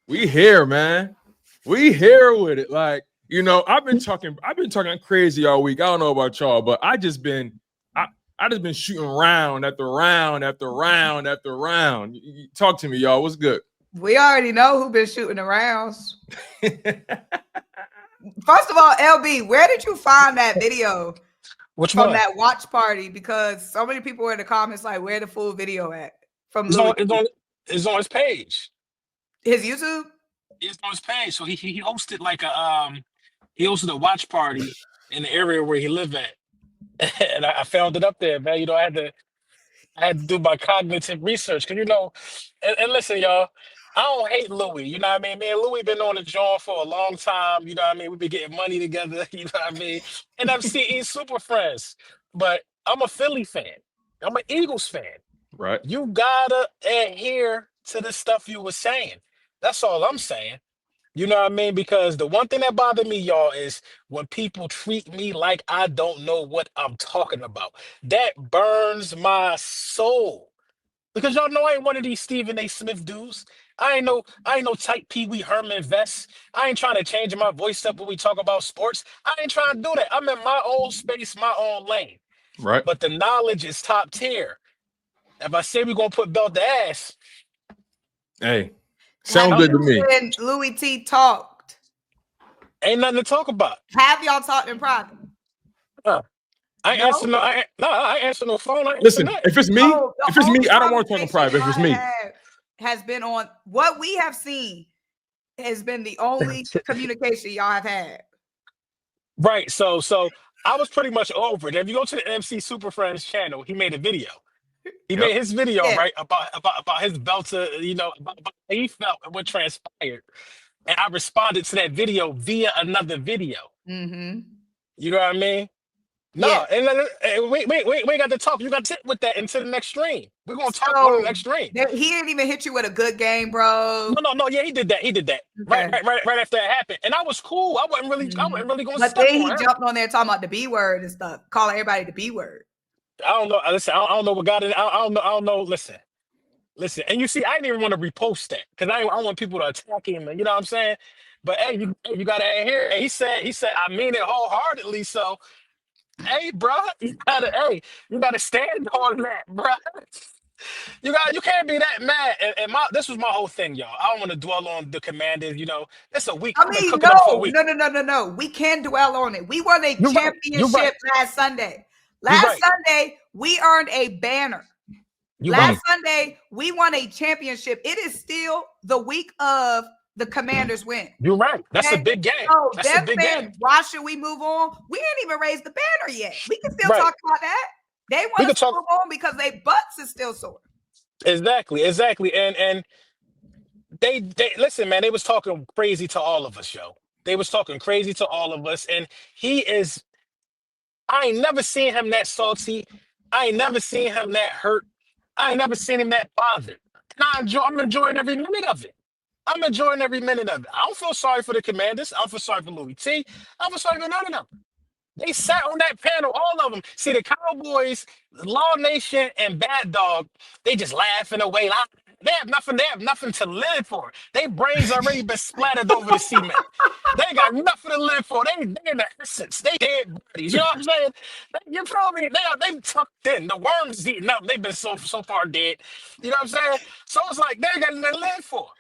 We here, man. We here with it. Like, I've been talking crazy all week. I don't know about y'all, but I just been shooting round after round after round after round. Talk to me, y'all. What's good? We already know who been shooting the rounds. First of all, LB, where did you find that video? Which from one? that watch party? Because so many people were in the comments like, where the full video at? From It's Louis. on his page. His YouTube? It's on his page. So he hosted a watch party in the area where he lived at. And I found it up there, man. I had to do my cognitive research. Cause and listen, y'all, I don't hate Louis. You know what I mean? Me and Louis been on the joint for a long time. You know what I mean? We've been getting money together, you know what I mean? NFCE super friends. But I'm a Philly fan. I'm an Eagles fan. Right. You gotta adhere to the stuff you were saying. That's all I'm saying. You know what I mean? Because the one thing that bothered me, y'all, is when people treat me like I don't know what I'm talking about. That burns my soul. Because y'all know I ain't one of these Stephen A. Smith dudes. I ain't no type Pee Wee Herman vest. I ain't trying to change my voice up when we talk about sports. I ain't trying to do that. I'm in my own space, my own lane. Right. But the knowledge is top tier. If I say we're gonna put belt to ass, hey, sound good to me. When Louis T talked, ain't nothing to talk about. have y'all talked in private? I answer no phone. Listen, if it's me, I don't want to talk in private. If it's me, has been on what we have seen has been the only communication y'all have had. Right. So I was pretty much over it. If you go to the MC Super Friends channel, he made a video. He made his video right about his belt to about how he felt and what transpired, and I responded to that video via another video. Mm-hmm. You know what I mean? No, and wait, we ain't got to talk. You got to sit with that into the next stream. We're gonna talk on the next stream. He didn't even hit you with a good game, bro. No. Yeah, he did that. Okay. Right after that happened, and I was cool. I wasn't really going. But then he jumped on there talking about the B word and stuff, calling everybody the B word. I don't know. Listen, I don't know what got it. I don't know. Listen. And you see, I didn't even want to repost that because I want people to attack him. And you know what I'm saying? But hey, you got to adhere. And he said, I mean it wholeheartedly. So, hey, bro, you gotta stand on that, bro. You can't be that mad. And this was my whole thing, y'all. I don't want to dwell on the Commanders. It's a week. No. We can dwell on it. We won a championship last Sunday. Sunday, we earned a banner. Sunday, we won a championship. It is still the week of the Commanders win. You're right. That's a big game. So that's a big game. Why should we move on? We ain't even raised the banner yet. We can still talk about that. They want us to move on because their butts is still sore. Exactly. And they listen, man, they was talking crazy to all of us, yo. They was talking crazy to all of us. And I ain't never seen him that salty. I ain't never seen him that hurt. I ain't never seen him that bothered. And I'm enjoying every minute of it. I don't feel sorry for the Commanders. I don't feel sorry for Louis T. I don't feel sorry for none of them. They sat on that panel, all of them. See, the Cowboys, Law Nation, and Bad Dog, they just laughing away. They have nothing to live for. Their brains already been splattered over the cement. They got nothing to live for. They in the essence. They dead bodies. You know what I'm saying? You feel me? They tucked in. The worms is eating up. They've been so far dead. You know what I'm saying? So it's like they got nothing to live for.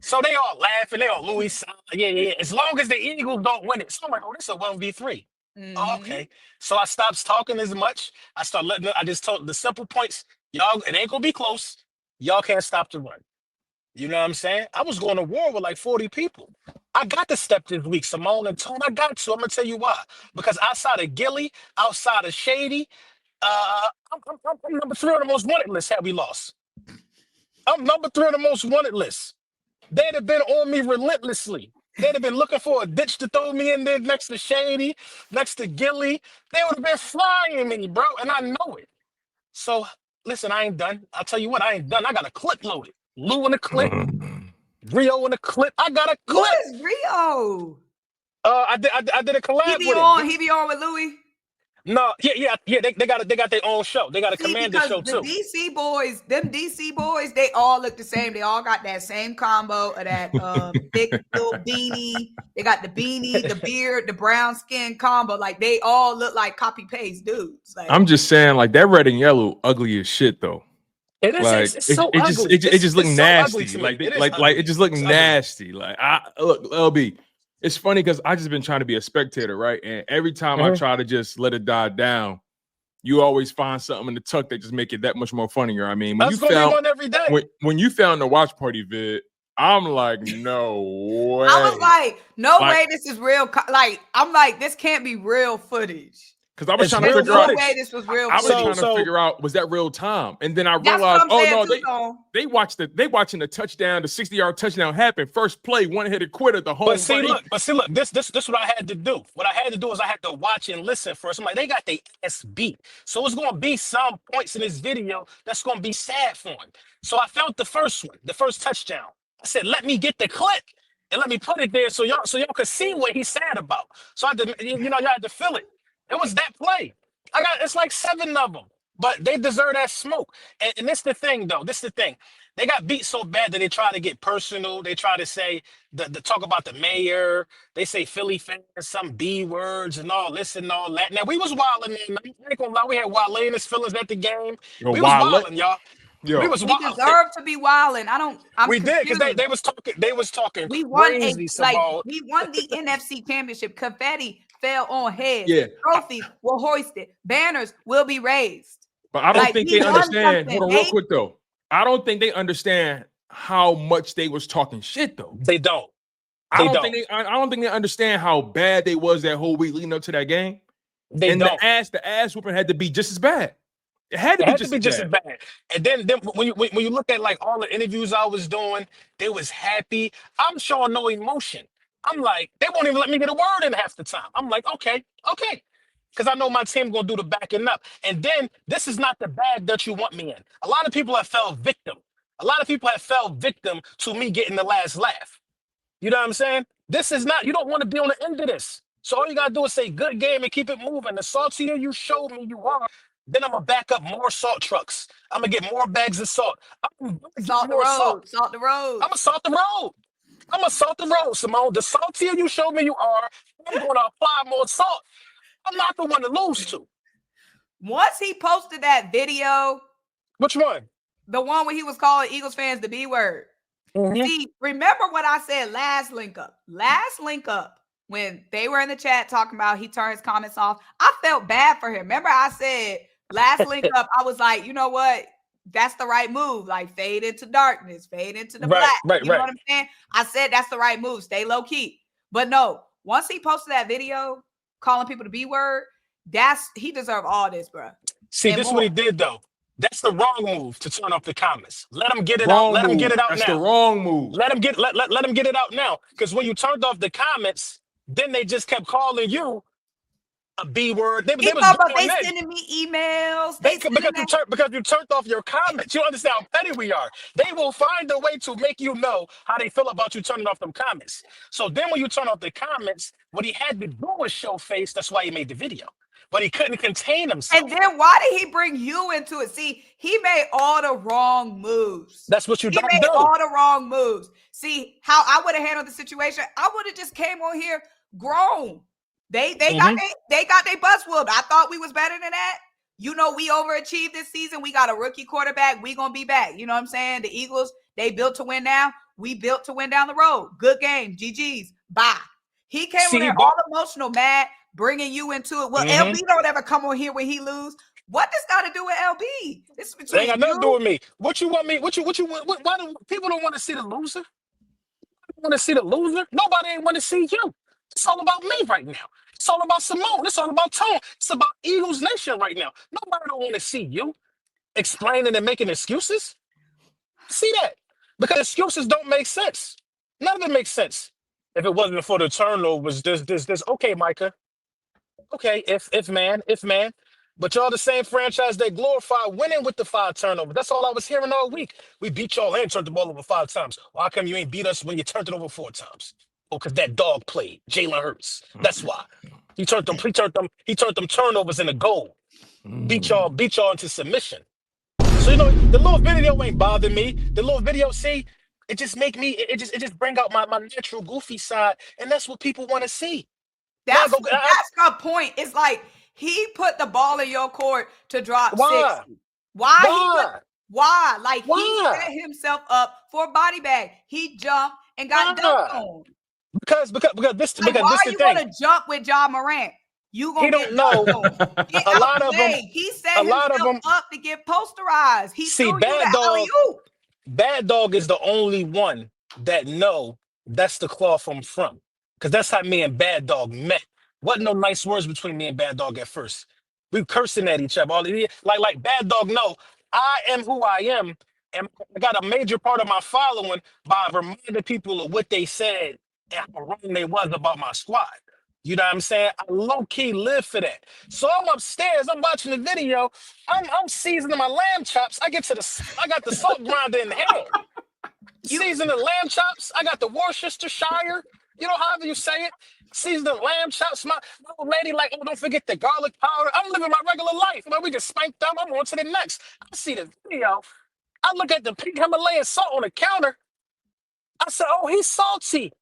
So they all laughing. They all Louis. Yeah. As long as the Eagles don't win it. So I'm like, oh, this is a 1v3. Mm-hmm. Oh, okay. So I stopped talking as much. I just told the simple points. Y'all, it ain't gonna be close. Y'all can't stop the run. You know what I'm saying? I was going to war with like 40 people. I got to step this week, Symone and Tone. I got to. I'm gonna tell you why. Because outside of Gilly, outside of Shady, I'm number 3 on the most wanted list. Had we lost, I'm number 3 on the most wanted list. They'd have been on me relentlessly. They'd have been looking for a ditch to throw me in there next to Shady, next to Gilly. They would have been flying me, bro, and I know it. So, listen, I ain't done. I'll tell you what, I ain't done. I got a clip loaded. Lou in the clip. Rio in the clip. I got a clip. What is Rio? I did a collab he be with on. him. He be on with Louis. No, yeah. They got their own show. They got a Commander show the too. DC boys, they all look the same. They all got that same combo of that big little beanie. They got the beanie, the beard, the brown skin combo. Like they all look like copy paste dudes. Like, I'm just saying, like that red and yellow, ugly as shit though. It is. Like it's so ugly. It just look nasty. So like it just look nasty. Like look, LB. It's funny because I just been trying to be a spectator, right? And every time I try to just let it die down, you always find something in the tuck that just make it that much more funnier. I mean, when you found the watch party vid, I'm like, no way. I was like, no way, this is real. Like, I'm like, this can't be real footage. Because I was trying to figure out. This was real. I was trying to figure out, was that real time? And then I realized, they watching the touchdown, the 60-yard touchdown happen. First play, one-headed quitter, the home. But see, look, this what I had to do. What I had to do is I had to watch and listen first. I'm like, they got their ass beat. So it's gonna be some points in this video that's gonna be sad for him. So I felt the first one, the first touchdown. I said, let me get the clip and let me put it there so y'all could see what he's sad about. So I had to, y'all had to feel it. It was that play. It's like 7 of them, but they deserve that smoke. And this the thing, though. This the thing. They got beat so bad that they try to get personal. They try to say the talk about the mayor. They say Philly fans, some B words and all this and all that. Now we was wilding, man. I ain't gonna lie, we had wilding feelings at the game. We was wilding, y'all. Yo. We deserve to be wilding. We did because they was talking. They was talking. We won crazy, we won the NFC Championship. Confetti fell on heads. Yeah. Trophies were hoisted. Banners will be raised. But I don't think they understand. Hold on, real quick though. I don't think they understand how much they was talking shit though. They don't. I don't think they understand how bad they was that whole week leading up to that game. The ass whooping had to be just as bad. It had to be just as bad. And then when you look at like all the interviews I was doing, they was happy. I'm showing no emotion. I'm like, they won't even let me get a word in half the time. I'm like, okay. Because I know my team going to do the backing up. And then this is not the bag that you want me in. A lot of people have fell victim. A lot of people have fell victim to me getting the last laugh. You know what I'm saying? This is not, you don't want to be on the end of this. So all you got to do is say good game and keep it moving. The saltier you show me you are, then I'm going to back up more salt trucks. I'm going to get more bags of salt. Salt the road. Salt the road. I'm going to salt the road. I'm going to salt the road, Symone. The saltier you show me you are, I'm going to apply more salt. I'm not the one to lose to. Once he posted that video. Which one? The one where he was calling Eagles fans the B word. Mm-hmm. See, remember what I said last link up. Last link up, when they were in the chat talking about he turned his comments off, I felt bad for him. Remember I said last link up, I was like, you know what? That's the right move. Like fade into darkness, fade into the black. You know what I'm saying? I said that's the right move. Stay low key. But no, once he posted that video calling people the B word, he deserved all this, bro. See, this is what he did though. That's the wrong move to turn off the comments. Let him get it out. Let him get it out now. That's the wrong move. Let him get it out now. Because when you turned off the comments, then they just kept calling you a B word. They sending me emails. Because you turned off your comments. You understand how petty we are. They will find a way to make you know how they feel about you turning off them comments. So then when you turn off the comments, what he had to do was show face. That's why he made the video. But he couldn't contain himself. And then why did he bring you into it? See, he made all the wrong moves. That's what you don't do. He made all the wrong moves. See, how I would have handled the situation, I would have just came on here grown. They got their butts whooped. I thought we was better than that. You know, we overachieved this season. We got a rookie quarterback. We gonna be back. You know what I'm saying? The Eagles, they built to win now. We built to win down the road. Good game. GG's. Bye. He came in there all emotional, mad, bringing you into it. Well, LB don't ever come on here when he lose. What does got to do with LB? This ain't got nothing to do with me. What you want me? What you want? Why do people don't want to see the loser? Want to see the loser? Nobody ain't want to see you. It's all about me right now. It's all about Symone. It's all about Tone. It's about Eagles Nation right now. Nobody don't want to see you explaining and making excuses. See that? Because excuses don't make sense. None of it makes sense. If it wasn't for the turnovers, this. Okay, Micah. Okay, if man. But y'all the same franchise that glorify winning with the 5 turnovers. That's all I was hearing all week. We beat y'all and turned the ball over 5 times. Well, how come you ain't beat us when you turned it over 4 times? Oh, because that dog played. Jalen Hurts. That's why. He turned them turnovers into gold. Beat y'all into submission. So the little video ain't bother me. The little video, see, it just it just bring out my natural goofy side, and that's what people want to see. That's the point. It's like he put the ball in your court to drop 60. Why? Like he set himself up for a body bag. He jumped and got dunked on. Because this why this you the thing. Want to jump with Ja Morant? You gonna don't know. A lot of them. He set himself up to get posterized. He see Bad Dog is the only one that know that's the cloth I'm from. Because that's how me and Bad Dog met. Wasn't no nice words between me and Bad Dog at first. We cursing at each other. Like Bad Dog know I am who I am, and I got a major part of my following by reminding people of what they said and how wrong they was about my squad. You know what I'm saying? I low-key live for that. So I'm upstairs, I'm watching the video, I'm seasoning my lamb chops. I got the salt grinder in the hand. Seasoning the lamb chops, I got the Worcestershire, however you say it. Seasoning lamb chops. My old lady like, oh, don't forget the garlic powder. I'm living my regular life. We just spanked them. I'm on to the next. I see the video. I look at the pink Himalayan salt on the counter. I said, oh, he's salty.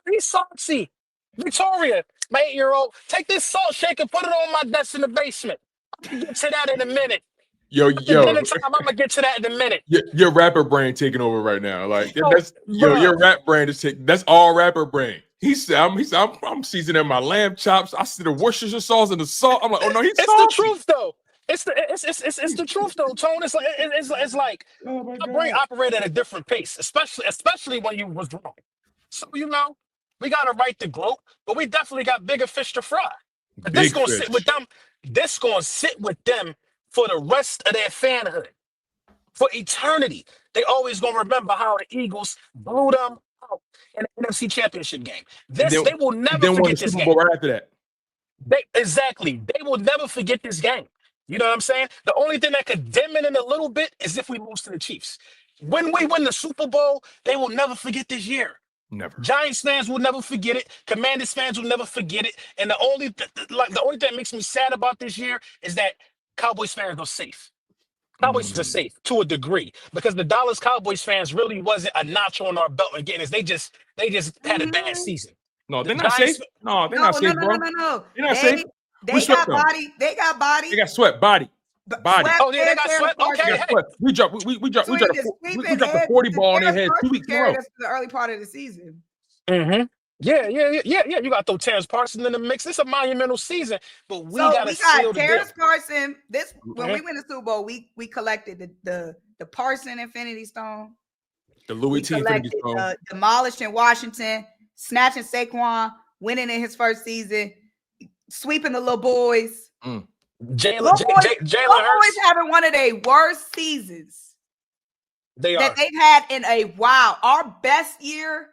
He's salty. Victoria, my 8-year-old, take this salt shaker, put it on my desk in the basement. I'm gonna get to that in a minute. Yo. I'm gonna get to that in a minute. Your rapper brain taking over right now. Like your rap brain is taking. That's all rapper brain. He said, I'm seasoning my lamb chops. I see the Worcestershire sauce and the salt. I'm like, oh no, he's salty. It's the truth though. It's the truth though, Tone. It's like my brain operated at a different pace, especially when you was wrong. So we got a right to gloat, but we definitely got bigger fish to fry. But this gonna sit with them. This gonna sit with them for the rest of their fanhood, for eternity. They always gonna remember how the Eagles blew them out in the NFC Championship game. They will never forget this game. Right after that. They will never forget this game. You know what I'm saying? The only thing that could dim it in a little bit is if we lose to the Chiefs. When we win the Super Bowl, they will never forget this year. Never. Giants fans will never forget it. Commanders fans will never forget it. And the only thing that makes me sad about this year is that Cowboys fans are safe. Cowboys are safe to a degree because the Dallas Cowboys fans really wasn't a notch on our belt again. They just had a bad season. No, they're not safe. No, they're not safe, bro. No. They're not safe. They got body. They got body. They got sweat. Body. Oh yeah, they got sweat. Okay, we dropped the 40 ball on their head 2 weeks in a row. That's the early part of the season. Mm-hmm. Yeah. You got to throw Terrence Carson in the mix. It's a monumental season, but we got Terrence Carson. When we win the Super Bowl, we collected the Parson Infinity Stone, the Louis T Infinity Stone, demolished in Washington, snatching Saquon, winning in his first season, sweeping the little boys. Jalen Hurts having one of their worst seasons that they've had in a while. Our best year,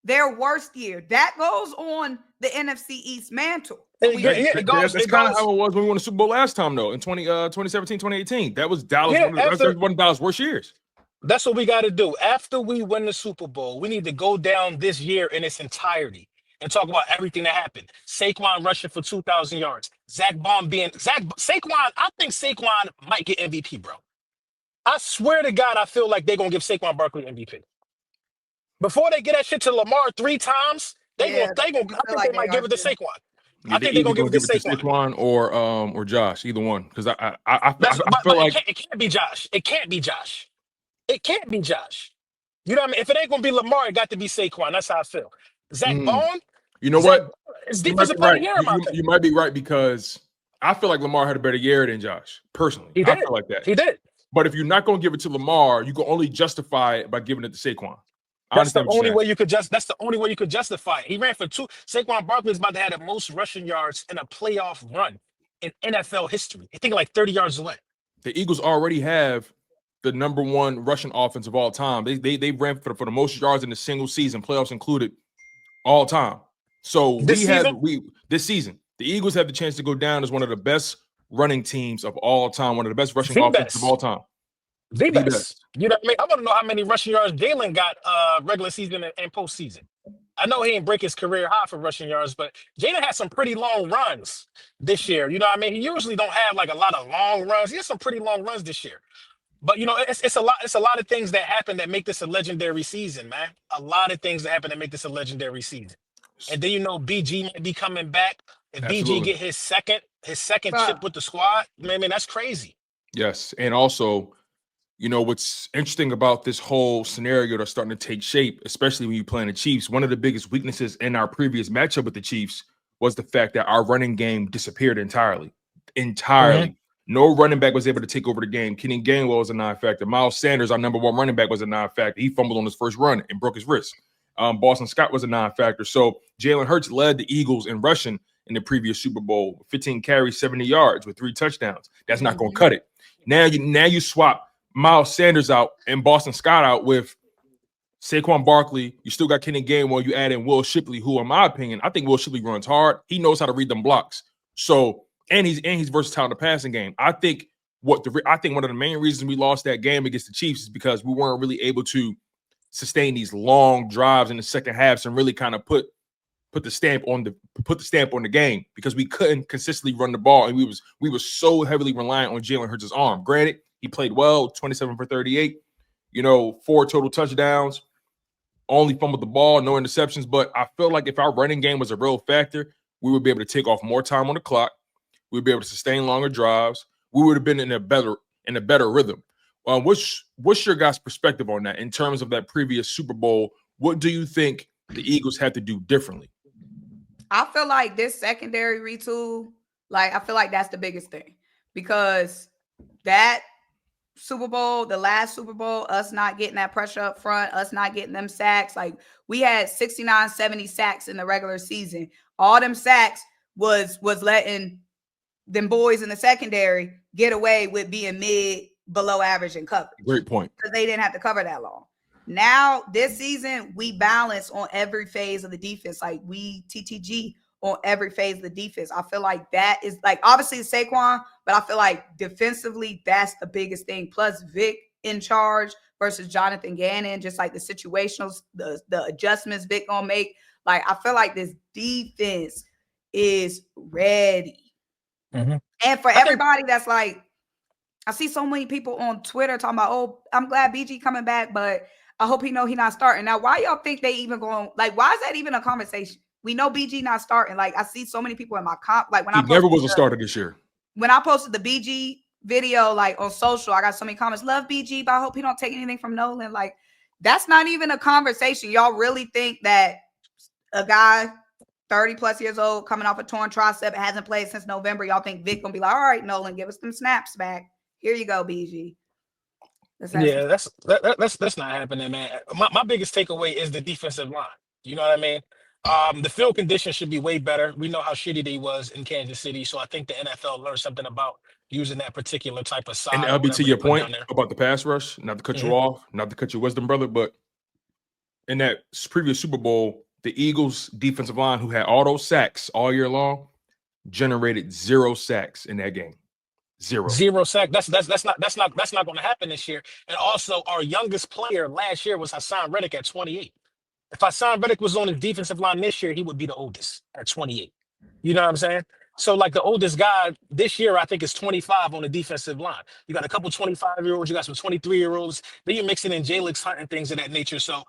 their worst year. That goes on the NFC East mantle. That's kind of how it was when we won the Super Bowl last time, though, in 2017, 2018. That was Dallas. One of Dallas' worst years. That's what we got to do. After we win the Super Bowl, we need to go down this year in its entirety and talk about everything that happened. Saquon rushing for 2,000 yards. Saquon, I think Saquon might get MVP, bro. I swear to God, I feel like they're going to give Saquon Barkley MVP. Before they get that shit to Lamar 3 times, I think they might give it to Saquon. Yeah, I think they're going to give it to Saquon or Josh, either one. Because I feel like it can't be Josh. It can't be Josh. It can't be Josh. You know what I mean? If it ain't going to be Lamar, it got to be Saquon. That's how I feel. Zach Bone. You know what? It's defensive player of the year. You might be right because I feel like Lamar had a better year than Josh. Personally, I feel like that. He did. But if you're not going to give it to Lamar, you can only justify it by giving it to Saquon. That's the only way you could justify it. He ran for 2. Saquon Barkley is about to have the most rushing yards in a playoff run in NFL history. I think like 30 yards away. The Eagles already have the number 1 rushing offense of all time. They ran for the most yards in a single season, playoffs included, all time. So this season, the Eagles have the chance to go down as one of the best running teams of all time, one of the best rushing offenses of all time. The best. You know what I mean? I want to know how many rushing yards Jalen got regular season and postseason. I know he didn't break his career high for rushing yards, but Jayden had some pretty long runs this year. You know what I mean? He usually don't have like a lot of long runs. He has some pretty long runs this year. But you know, it's a lot. It's a lot of things that happen that make this a legendary season, man. A lot of things that happen that make this a legendary season. And then you know, BG might be coming back. If BG get his second chip with the squad, man, that's crazy. Yes, and also, you know, what's interesting about this whole scenario that's starting to take shape, especially when you play the Chiefs, one of the biggest weaknesses in our previous matchup with the Chiefs was the fact that our running game disappeared entirely. Mm-hmm. No running back was able to take over the game. Quinyon Gainwell was a non-factor. Miles Sanders, our number one running back, was a non-factor. He fumbled on his first run and broke his wrist. Boston Scott was a non-factor. So Jalen Hurts led the Eagles in rushing in the previous Super Bowl, 15 carries, 70 yards with 3 touchdowns. That's not going to cut it. Now you swap Miles Sanders out and Boston Scott out with Saquon Barkley. You still got Quinyon Gainwell. You add in Will Shipley, who, in my opinion, I think Will Shipley runs hard. He knows how to read them blocks. So and he's versatile in the passing game. I think one of the main reasons we lost that game against the Chiefs is because we weren't really able to sustain these long drives in the second halves and really kind of put the stamp on the game, because we couldn't consistently run the ball, and we were so heavily reliant on Jalen Hurts' arm. Granted, he played well, 27 for 38, 4 total touchdowns, only fumbled the ball, no interceptions. But I feel like if our running game was a real factor, we would be able to take off more time on the clock. We'd be able to sustain longer drives. We would have been in a better rhythm. What's your guys' perspective on that in terms of that previous Super Bowl? What do you think the Eagles had to do differently? I feel like this secondary retool, I feel like that's the biggest thing, because that Super Bowl, the last Super Bowl, us not getting that pressure up front, us not getting them sacks. We had 69, 70 sacks in the regular season. All them sacks was letting them boys in the secondary get away with being below average in coverage. Great point. Because they didn't have to cover that long. Now, this season, we balance on every phase of the defense. We TTG on every phase of the defense. I feel like that is, obviously Saquon, but I feel like defensively, that's the biggest thing. Plus Vic in charge versus Jonathan Gannon, just the situationals, the adjustments Vic gonna make. I feel like this defense is ready. Mm-hmm. And for everybody that's I see so many people on Twitter talking about, oh, I'm glad BG coming back, but I hope he not starting. Now, why y'all think they even going, why is that even a conversation? We know BG not starting. I see so many people in my comp, when he never was a starter this year. When I posted the BG video, on social, I got so many comments, love BG, but I hope he don't take anything from Nolan. That's not even a conversation. Y'all really think that a guy 30 plus years old, coming off a torn tricep, hasn't played since November, y'all think Vic gonna be all right, Nolan, give us some snaps back. Here you go, BG. That's not happening, man. My biggest takeaway is the defensive line. You know what I mean? The field conditions should be way better. We know how shitty they was in Kansas City, so I think the NFL learned something about using that particular type of side. And LB, to your point about the pass rush, not to cut you off, not to cut your wisdom, brother, but in that previous Super Bowl, the Eagles' defensive line, who had all those sacks all year long, generated 0 sacks in that game. 0 sack. That's not going to happen this year. And also, our youngest player last year was Hassan Reddick at 28. If Hassan Reddick was on the defensive line this year, he would be the oldest at 28. You know what I'm saying? So, the oldest guy this year, I think, is 25 on the defensive line. You got a couple 25-year-olds, you got some 23-year-olds. Then you're mixing in Jalen Hunt and things of that nature. So,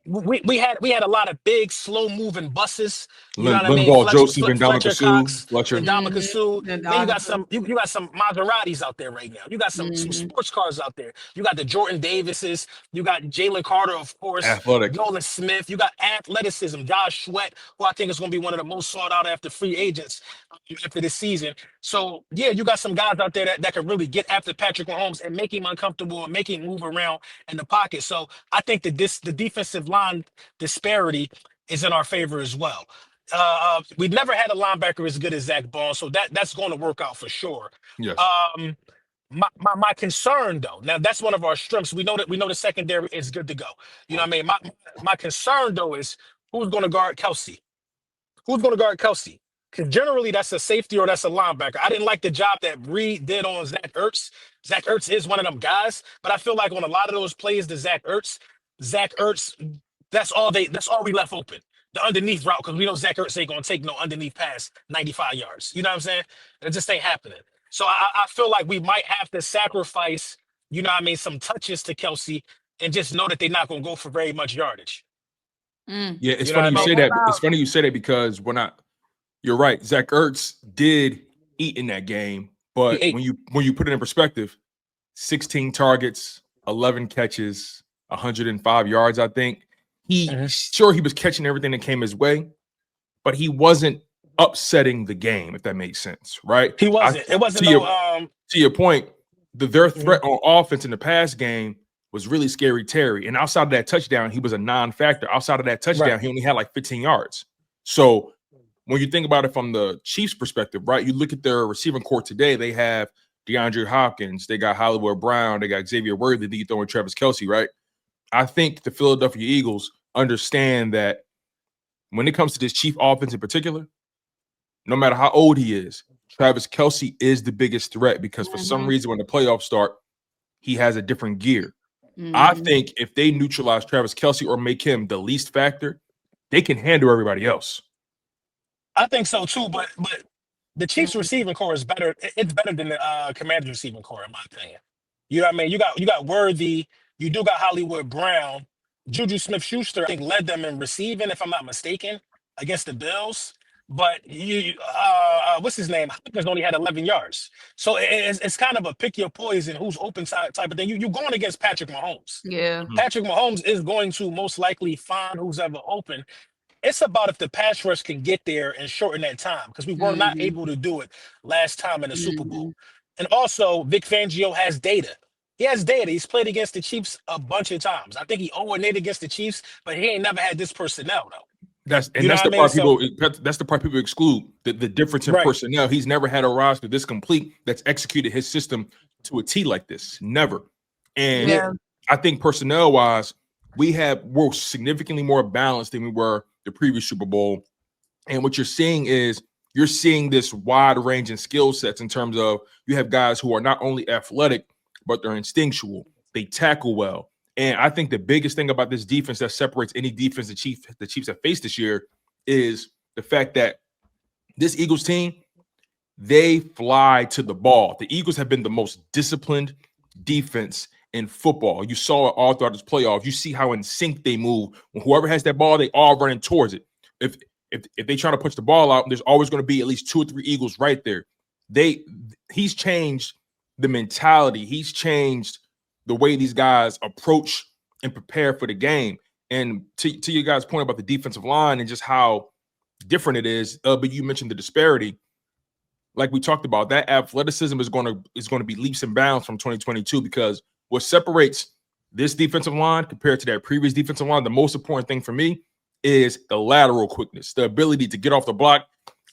we had a lot of big, slow moving buses. You know what I mean? Joseph, and Fletcher Cox, Fletcher. Then you got some Maseratis out there right now. You got some sports cars out there. You got the Jordan Davises. You got Jalen Carter, of course. Athletic. Nolan Smith. You got athleticism. Josh Sweat, who I think is going to be one of the most sought out after free agents after this season. So yeah, you got some guys out there that can really get after Patrick Mahomes and make him uncomfortable and make him move around in the pocket. So I think that the defensive line disparity is in our favor as well. We've never had a linebacker as good as Zach Ball, so that's going to work out for sure. Yes. My concern, though, now that's one of our strengths. We know the secondary is good to go. You know what I mean? My concern, though, is who's going to guard Kelce? Who's going to guard Kelce? Because generally that's a safety or that's a linebacker. I didn't like the job that Reed did on Zach Ertz. Zach Ertz is one of them guys, but I feel like on a lot of those plays to Zach Ertz That's all we left open. The underneath route, because we know Zach Ertz ain't gonna take no underneath pass 95 yards. You know what I'm saying? It just ain't happening. So I feel like we might have to sacrifice, some touches to Kelce and just know that they're not gonna go for very much yardage. Yeah, it's funny you say that. It's funny you say that because you're right. Zach Ertz did eat in that game, but when you put it in perspective, 16 targets, 11 catches, 105 yards, I think. He was catching everything that came his way, but he wasn't upsetting the game, if that makes sense, right? He wasn't. It wasn't to your point, their threat on offense in the pass game was really Scary Terry. And outside of that touchdown, he was a non-factor. Outside of that touchdown, he only had like 15 yards. So when you think about it from the Chiefs' perspective, right, you look at their receiving core today, they have DeAndre Hopkins, they got Hollywood Brown, they got Xavier Worthy, then you throw in Travis Kelce, right? I think the Philadelphia Eagles understand that when it comes to this Chief offense in particular, no matter how old he is, Travis Kelce is the biggest threat because for some reason when the playoffs start, he has a different gear. I think if they neutralize Travis Kelce or make him the least factor, they can handle everybody else. I think so too, but the Chiefs receiving core is better. It's better than the Commanders receiving core, in my opinion. You know what I mean? You got Worthy, you do got Hollywood Brown, Juju Smith-Schuster, I think, led them in receiving, if I'm not mistaken, against the Bills. But what's his name? Hopkins only had 11 yards. So it's kind of a pick your poison, who's open type of thing. You're going against Patrick Mahomes. Yeah. Patrick Mahomes is going to most likely find who's ever open. It's about if the pass rush can get there and shorten that time, because we were not able to do it last time in the Super Bowl. And also, Vic Fangio has data. He has data. He's played against the Chiefs a bunch of times. I think he 0-8 against the Chiefs, but he ain't never had this personnel, though. That's the part people exclude, the difference in personnel. He's never had a roster this complete that's executed his system to a T like this. Never. And I think personnel-wise, we're significantly more balanced than we were the previous Super Bowl. And what you're seeing is this wide range in skill sets in terms of you have guys who are not only athletic, but they're instinctual. They tackle well. And I think the biggest thing about this defense that separates any defense the Chiefs have faced this year is the fact that this Eagles team, they fly to the ball. The Eagles have been the most disciplined defense in football. You saw it all throughout this playoff. You see how in sync they move. When whoever has that ball, they all running towards it. If they try to push the ball out, there's always going to be at least 2 or 3 Eagles right there. He's changed the mentality. He's changed the way these guys approach and prepare for the game. And to you guys' point about the defensive line and just how different it is, but you mentioned the disparity. Like we talked about, that athleticism is going to be leaps and bounds from 2022, because what separates this defensive line compared to that previous defensive line, the most important thing for me is the lateral quickness, the ability to get off the block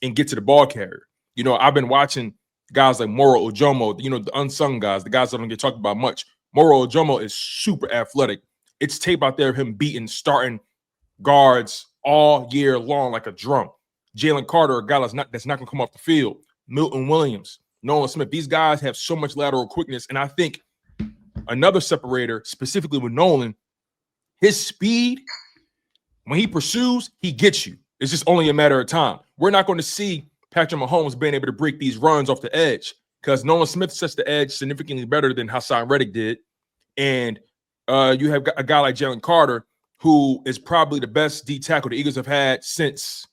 and get to the ball carrier. You know, I've been watching guys like Moro Ojomo, the unsung guys, the guys that don't get talked about much. Moro Ojomo is super athletic. It's tape out there of him beating starting guards all year long like a drum. Jalen Carter, a guy that's not going to come off the field. Milton Williams, Nolan Smith. These guys have so much lateral quickness. And I think another separator, specifically with Nolan, his speed, when he pursues, he gets you. It's just only a matter of time. We're not going to see Patrick Mahomes being able to break these runs off the edge, because Nolan Smith sets the edge significantly better than Hassan Reddick did. And you have a guy like Jalen Carter, who is probably the best D tackle the Eagles have had since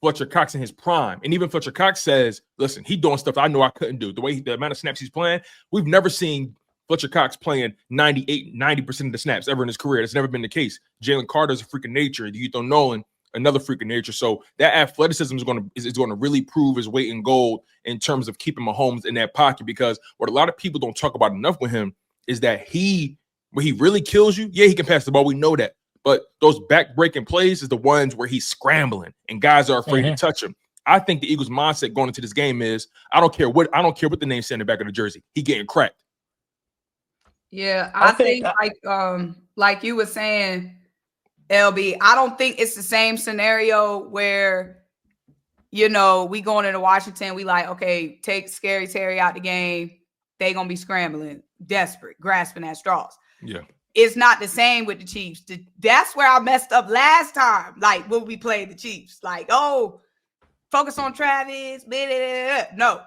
Fletcher Cox in his prime. And even Fletcher Cox says, listen, he's doing stuff I know I couldn't do. The amount of snaps he's playing, we've never seen Fletcher Cox playing 90% of the snaps ever in his career. That's never been the case. Jalen Carter's a freak of nature. You throw Nolan, another freak of nature. So that athleticism is going to really prove his weight in gold in terms of keeping Mahomes in that pocket, because what a lot of people don't talk about enough with him is that when he really kills you, he can pass the ball. We know that. But those back-breaking plays is the ones where he's scrambling and guys are afraid to touch him. I think the Eagles' mindset going into this game is, I don't care what the name's saying in the back of the jersey. He getting cracked. Yeah, I think like you were saying, LB, I don't think it's the same scenario where, we going into Washington, we like, okay, take Scary Terry out the game. They going to be scrambling, desperate, grasping at straws. Yeah. it's not the same with the Chiefs. That's where I messed up last time. Like when we played the Chiefs, like, oh, focus on Travis. Blah, blah, blah. No,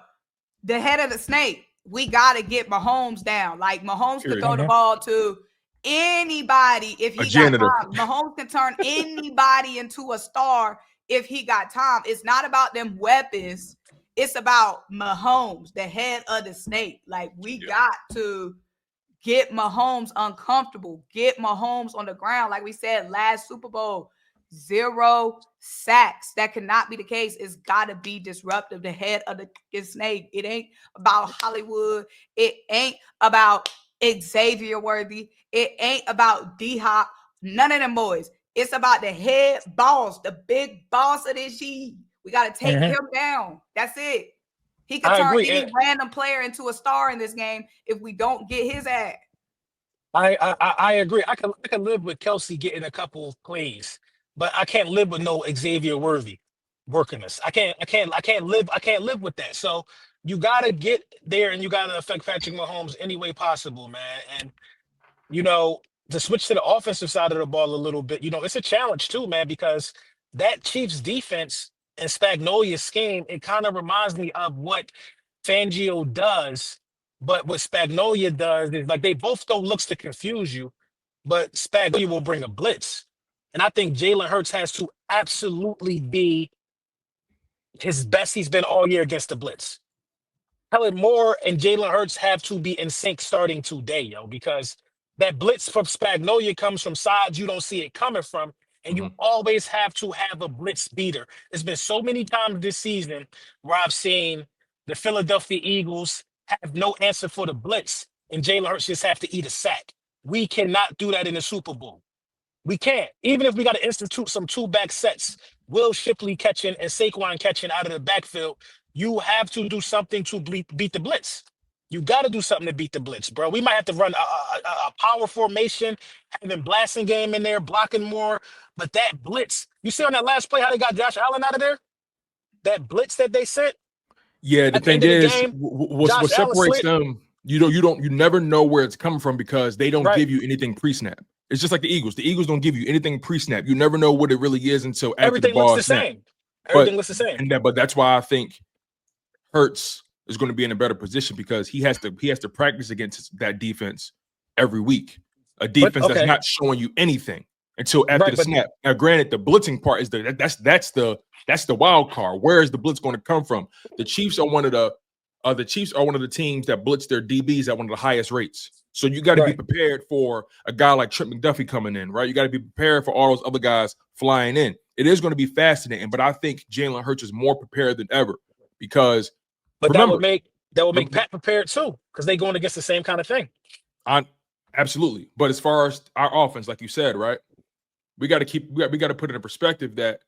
the head of the snake. We got to get Mahomes down. Like Mahomes could throw the ball to anybody if he got time. Mahomes can turn anybody into a star if he got time. It's not about them weapons. It's about Mahomes, the head of the snake. Like we got to get Mahomes uncomfortable. Get Mahomes on the ground. Like we said last Super Bowl, 0 sacks. That cannot be the case. It's got to be disruptive. The head of the snake. It ain't about Hollywood. It ain't about Xavier Worthy. It ain't about D-Hop. None of them boys. It's about the head boss, the big boss of this shit. We got to take him down. That's it. He could turn any random player into a star in this game if we don't get his ass. I agree. I can live with Kelce getting a couple of plays, but I can't live with no Xavier Worthy working us. I can't live with that. So you gotta get there and you gotta affect Patrick Mahomes any way possible, man. And to switch to the offensive side of the ball a little bit, it's a challenge too, man, because that Chiefs defense and Spagnolia's scheme, it kind of reminds me of what Fangio does. But what Spagnolia does is like they both don't looks to confuse you, but Spagnolia will bring a blitz. And I think Jalen Hurts has to absolutely be his best he's been all year against the blitz. Kellen Moore and Jalen Hurts have to be in sync starting today, because that blitz from Spagnolia comes from sides you don't see it coming from, and you always have to have a blitz beater. There's been so many times this season where I've seen the Philadelphia Eagles have no answer for the blitz, and Jalen Hurts just have to eat a sack. We cannot do that in the Super Bowl. We can't. Even if we got to institute some two-back sets, Will Shipley catching and Saquon catching out of the backfield, you have to do something to beat the blitz. You got to do something to beat the blitz, bro. We might have to run a power formation, having blasting game in there, blocking more. But that blitz, you see on that last play how they got Josh Allen out of there? That blitz that they sent? Yeah, the thing is, what separates them, you never know where it's coming from because they don't give you anything pre-snap. It's just like the Eagles. The Eagles don't give you anything pre-snap. You never know what it really is until after the ball is snapped. Everything looks the same. But that's why I think Hurts is going to be in a better position because he has to practice against that defense every week. A defense that's not showing you anything until after the snap. Now, granted, the blitzing part is that's the wild card. Where is the blitz going to come from? The Chiefs are one of the teams that blitz their DBs at one of the highest rates. So you got to be prepared for a guy like Trent McDuffie coming in, right? You got to be prepared for all those other guys flying in. It is going to be fascinating, but I think Jalen Hurts is more prepared than ever because. But remember, that would make Pat prepared too because they're going against the same kind of thing. Absolutely, but as far as our offense, like you said, right, we got to put it in perspective that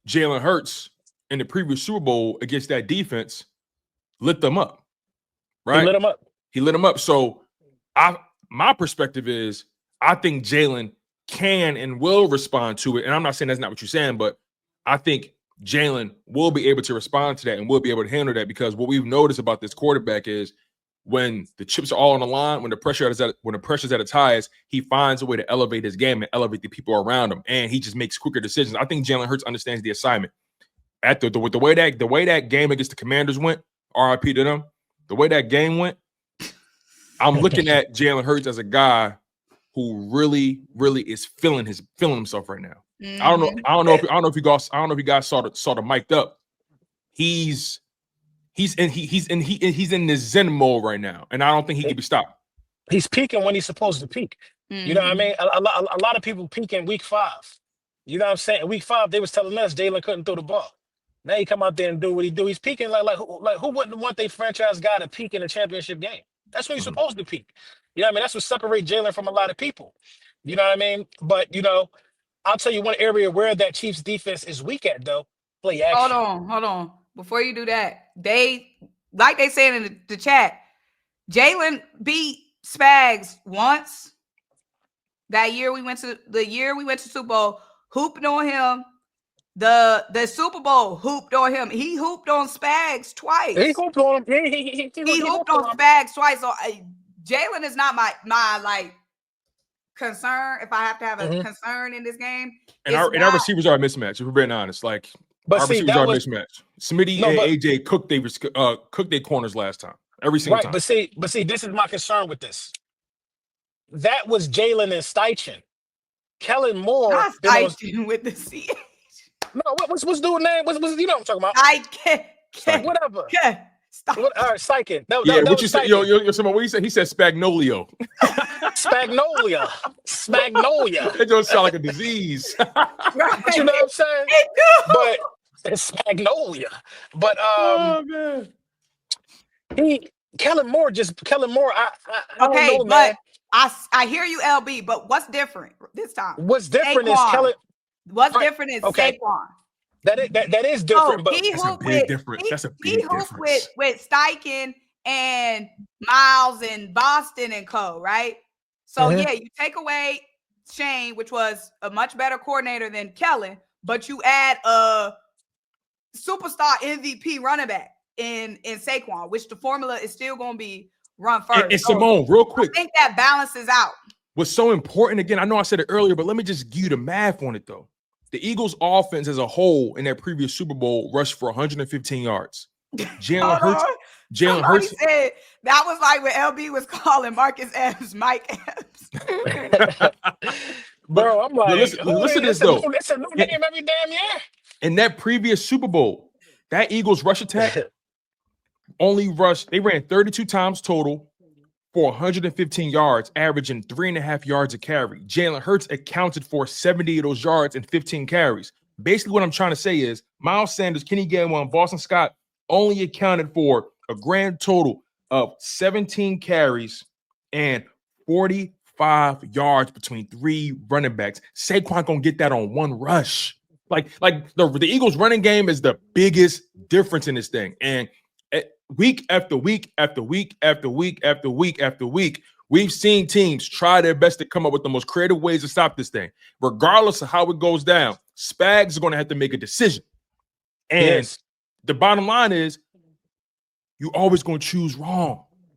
Jalen Hurts in the previous Super Bowl against that defense lit them up, right? He lit them up. So my perspective is I think Jalen can and will respond to it. And I'm not saying that's not what you're saying, but I think Jalen will be able to respond to that and will be able to handle that because what we've noticed about this quarterback is when the chips are all on the line, when the pressure's at its highest, he finds a way to elevate his game and elevate the people around him, and he just makes quicker decisions. I think Jalen Hurts understands the assignment. The way that game against the Commanders went, RIP to them, the way that game went, I'm looking at Jalen Hurts as a guy who really, really is feeling himself right now. I don't know if you guys saw the mic'd up. He's in this Zen mode right now, and I don't think he can be stopped. He's peaking when he's supposed to peak. You know what I mean? A lot of people peak in week 5. You know what I'm saying? In week 5, they was telling us Jalen couldn't throw the ball. Now he come out there and do what he do. He's peaking like who wouldn't want their franchise guy to peak in a championship game? That's when he's supposed to peak. You know what I mean? That's what separates Jalen from a lot of people. You know what I mean? But I'll tell you one area where that Chiefs defense is weak at though. Play action. Hold on. Before you do that, they said in the chat, Jalen beat Spags once. That year we went to Super Bowl, hooped on him. The Super Bowl hooped on him. He hooped on Spags twice. He hooped on him. He hooped on Spags twice. So Jalen is not my like. concern, if I have to have a concern in this game, and our receivers are a mismatch. If we're being honest, like our receivers are a mismatch. Smitty and AJ cooked their corners last time. Every single time. But see, this is my concern with this. That was Jalen and Steichen. Kellen Moore. Not Steichen with the CH. No, what's dude's name? What's you know what I'm talking about? Steichen. Whatever. Steichen. All right, Steichen. What you said? What he said? He said Spagnolio. Spagnolia. It don't sound like a disease. Right. You know what I'm saying? It do. But it's Spagnolia. But Oh man. Kellen Moore. I don't know, but man. I hear you, LB. But what's different this time? What's different Saquon. is Kellen. What's different is Saquon. That is different, but he that's a big difference. That's a big difference. with Steichen and Miles and Boston and co. Right. So yeah, you take away Shane, which was a much better coordinator than Kellen, but you add a superstar MVP running back in Saquon, which the formula is still going to be run first. And Symone, real quick, I think that balances out. What's so important, again, I know I said it earlier, but let me just give you the math on it, though. The Eagles' offense as a whole in their previous Super Bowl rushed for 115 yards. Jalen Hurts said that was like when LB was calling Marcus Epps Mike Epps. Bro, I'm like, listen to this, though. It's a new game every damn year. In that previous Super Bowl, that Eagles rush attack they ran 32 times total for 115 yards, averaging 3.5 yards a carry. Jalen Hurts accounted for 70 of those yards and 15 carries. Basically, what I'm trying to say is Miles Sanders, Kenny Gainwell, and Boston Scott only accounted for a grand total of 17 carries and 45 yards between three running backs. Saquon gonna get that on one rush. Like the Eagles' running game is the biggest difference in this thing. And week after week after week after week after week after week, we've seen teams try their best to come up with the most creative ways to stop this thing. Regardless of how it goes down, Spags is going to have to make a decision. And the bottom line is, you're always going to choose wrong.